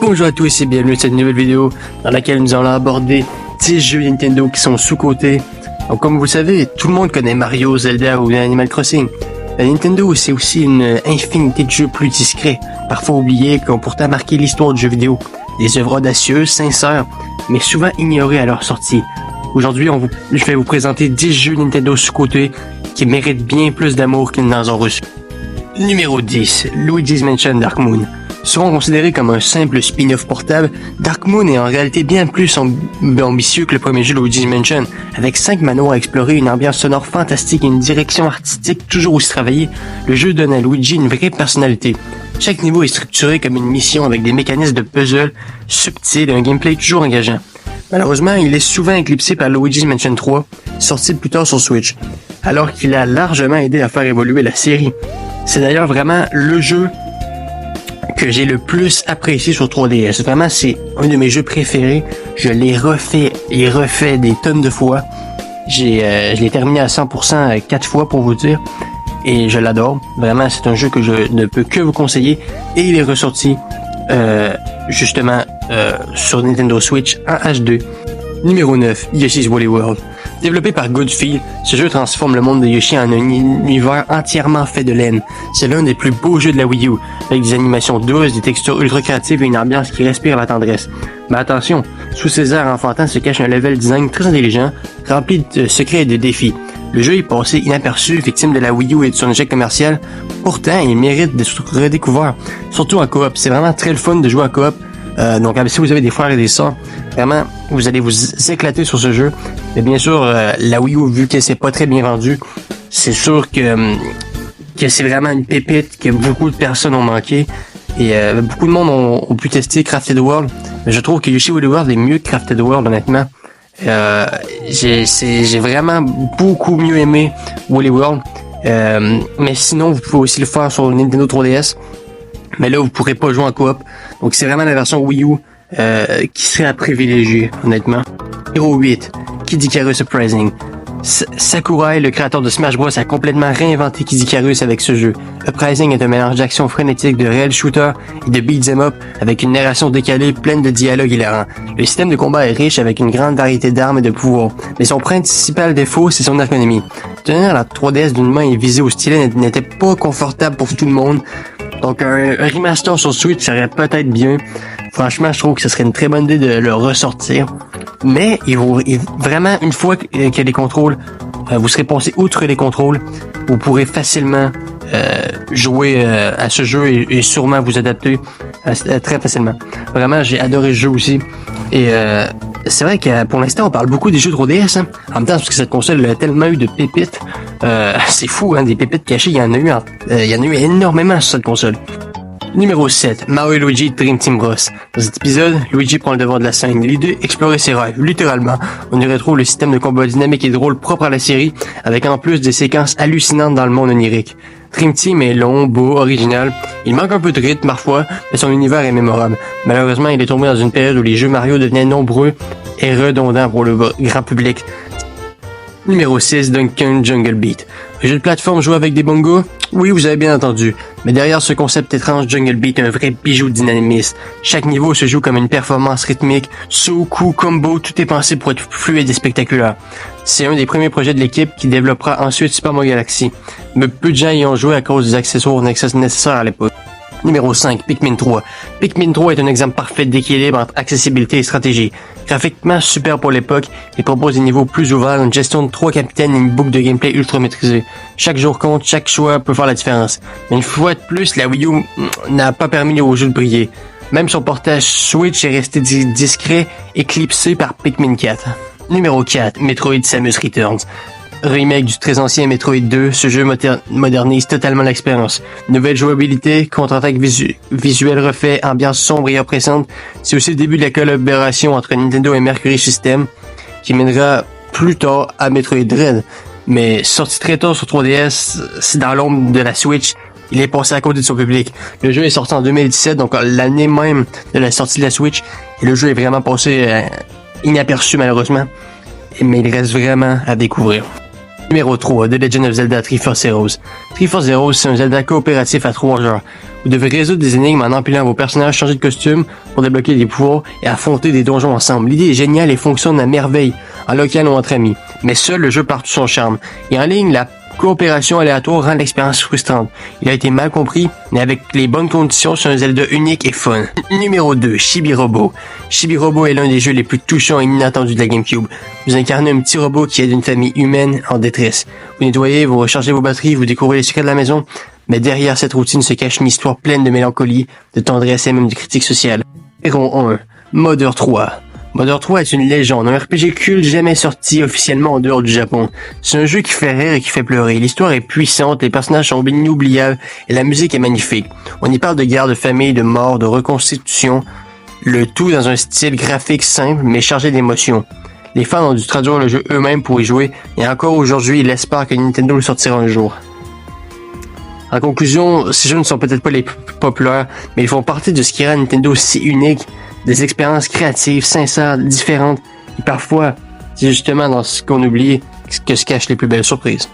Bonjour à tous et bienvenue à cette nouvelle vidéo dans laquelle nous allons aborder 10 jeux Nintendo qui sont sous-cotés. Donc comme vous le savez, tout le monde connaît Mario, Zelda ou Animal Crossing. La Nintendo, c'est aussi une infinité de jeux plus discrets, parfois oubliés, qui ont pourtant marqué l'histoire du jeu vidéo. Des œuvres audacieuses, sincères, mais souvent ignorées à leur sortie. Aujourd'hui, je vais vous présenter 10 jeux Nintendo sous-cotés qui méritent bien plus d'amour qu'ils n'en ont reçu. Numéro 10, Luigi's Mansion Dark Moon. Souvent considéré comme un simple spin-off portable, Dark Moon est en réalité bien plus ambitieux que le premier jeu Luigi's Mansion. Avec 5 manoirs à explorer, une ambiance sonore fantastique et une direction artistique toujours aussi travaillée, le jeu donne à Luigi une vraie personnalité. Chaque niveau est structuré comme une mission avec des mécanismes de puzzle subtils et un gameplay toujours engageant. Malheureusement, il est souvent éclipsé par Luigi's Mansion 3, sorti plus tard sur Switch, alors qu'il a largement aidé à faire évoluer la série. C'est d'ailleurs vraiment le jeu que j'ai le plus apprécié sur 3DS. Vraiment, c'est un de mes jeux préférés. Je l'ai refait et refait des tonnes de fois. Je l'ai terminé à 100% 4 fois pour vous dire. Et je l'adore. Vraiment, c'est un jeu que je ne peux que vous conseiller. Et il est ressorti justement sur Nintendo Switch en H2. Numéro 9, Yoshi's Woolly World. Développé par Goodfield, ce jeu transforme le monde de Yoshi en un univers entièrement fait de laine. C'est l'un des plus beaux jeux de la Wii U, avec des animations douces, des textures ultra créatives et une ambiance qui respire la tendresse. Mais attention, sous ces airs enfantins se cache un level design très intelligent, rempli de secrets et de défis. Le jeu est passé inaperçu, victime de la Wii U et de son échec commercial. Pourtant, il mérite d'être redécouvert, surtout en coop. C'est vraiment très le fun de jouer en coop. Donc si vous avez des frères et des sœurs, vraiment vous allez vous éclater sur ce jeu. Mais bien sûr, la Wii U, vu que c'est pas très bien vendu, c'est sûr que c'est vraiment une pépite que beaucoup de personnes ont manqué. Et beaucoup de monde ont pu tester Crafted World. Mais je trouve que Yoshi's Woolly World est mieux que Crafted World, honnêtement. J'ai vraiment beaucoup mieux aimé Woolly World. Mais sinon, vous pouvez aussi le faire sur Nintendo 3DS. Mais là, vous pourrez pas jouer en coop. Donc, c'est vraiment la version Wii U qui serait à privilégier, honnêtement. Numéro 8, Kid Icarus Uprising. Sakurai, le créateur de Smash Bros, a complètement réinventé Kid Icarus avec ce jeu. Uprising est un mélange d'action frénétique, de réel shooter et de beat'em up avec une narration décalée pleine de dialogues hilarants. Le système de combat est riche avec une grande variété d'armes et de pouvoirs, mais son principal défaut, c'est son ergonomie. Tenir la 3DS d'une main et viser au stylet n'était pas confortable pour tout le monde. Donc un remaster sur Switch serait peut-être bien. Franchement, je trouve que ce serait une très bonne idée de le ressortir. Mais vraiment, une fois qu'il y a les contrôles, vous serez passé outre les contrôles, vous pourrez facilement jouer à ce jeu et sûrement vous adapter très facilement. Vraiment, j'ai adoré le jeu aussi. Et c'est vrai que pour l'instant, on parle beaucoup des jeux de 3DS. Hein. En même temps, parce que cette console a tellement eu de pépites. C'est fou, hein, des pépites cachées, il y en a eu énormément sur cette console. Numéro 7, Mario et Luigi Dream Team Bros. Dans cet épisode, Luigi prend le devant de la scène. L'idée, explorer ses rêves, littéralement. On y retrouve le système de combat dynamique et drôle propre à la série, avec en plus des séquences hallucinantes dans le monde onirique. Dream Team est long, beau, original. Il manque un peu de rythme parfois, mais son univers est mémorable. Malheureusement, il est tombé dans une période où les jeux Mario devenaient nombreux et redondants pour le grand public. Numéro 6, Dungeon Jungle Beat. Un jeu de plateforme joué avec des bongos? Oui, vous avez bien entendu. Mais derrière ce concept étrange, Jungle Beat est un vrai bijou de dynamisme. Chaque niveau se joue comme une performance rythmique. Saut, coup, combo, tout est pensé pour être fluide et spectaculaire. C'est un des premiers projets de l'équipe qui développera ensuite Super Mario Galaxy. Mais peu de gens y ont joué à cause des accessoires nécessaires à l'époque. Numéro 5, Pikmin 3. Pikmin 3 est un exemple parfait d'équilibre entre accessibilité et stratégie. Graphiquement super pour l'époque, il propose des niveaux plus ouverts, une gestion de 3 capitaines et une boucle de gameplay ultra maîtrisée. Chaque jour compte, chaque choix peut faire la différence. Mais une fois de plus, la Wii U n'a pas permis au jeu de briller. Même son portage Switch est resté discret, éclipsé par Pikmin 4. Numéro 4, Metroid Samus Returns. Remake du très ancien Metroid 2, ce jeu modernise totalement l'expérience. Nouvelle jouabilité, contre-attaque visuel refait, ambiance sombre et oppressante. C'est aussi le début de la collaboration entre Nintendo et Mercury System, qui mènera plus tard à Metroid Dread. Mais sorti très tôt sur 3DS, c'est dans l'ombre de la Switch, il est passé à côté de son public. Le jeu est sorti en 2017, donc l'année même de la sortie de la Switch, et le jeu est vraiment passé inaperçu malheureusement, mais il reste vraiment à découvrir. Numéro 3, The Legend of Zelda Triforce Heroes. Triforce Heroes, c'est un Zelda coopératif à 3 joueurs. Vous devez résoudre des énigmes en empilant vos personnages, changer de costume pour débloquer des pouvoirs et affronter des donjons ensemble. L'idée est géniale et fonctionne à merveille en local ou entre amis. Mais seul le jeu perd tout son charme. Et en ligne, la coopération aléatoire rend l'expérience frustrante. Il a été mal compris, mais avec les bonnes conditions, c'est un Zelda unique et fun. Numéro 2, Chibi Robo. Chibi Robo est l'un des jeux les plus touchants et inattendus de la GameCube. Vous incarnez un petit robot qui aide une famille humaine en détresse. Vous nettoyez, vous rechargez vos batteries, vous découvrez les secrets de la maison, mais derrière cette routine se cache une histoire pleine de mélancolie, de tendresse et même de critique sociale. Numéro 1, Mother 3. Mother 3 est une légende, un RPG culte jamais sorti officiellement en dehors du Japon. C'est un jeu qui fait rire et qui fait pleurer. L'histoire est puissante, les personnages sont inoubliables et la musique est magnifique. On y parle de guerre, de famille, de mort, de reconstitution, le tout dans un style graphique simple mais chargé d'émotions. Les fans ont dû traduire le jeu eux-mêmes pour y jouer et encore aujourd'hui ils espèrent que Nintendo le sortira un jour. En conclusion, ces jeux ne sont peut-être pas les plus populaires, mais ils font partie de ce qui rend Nintendo si unique, des expériences créatives, sincères, différentes, et parfois, c'est justement dans ce qu'on oublie que se cachent les plus belles surprises.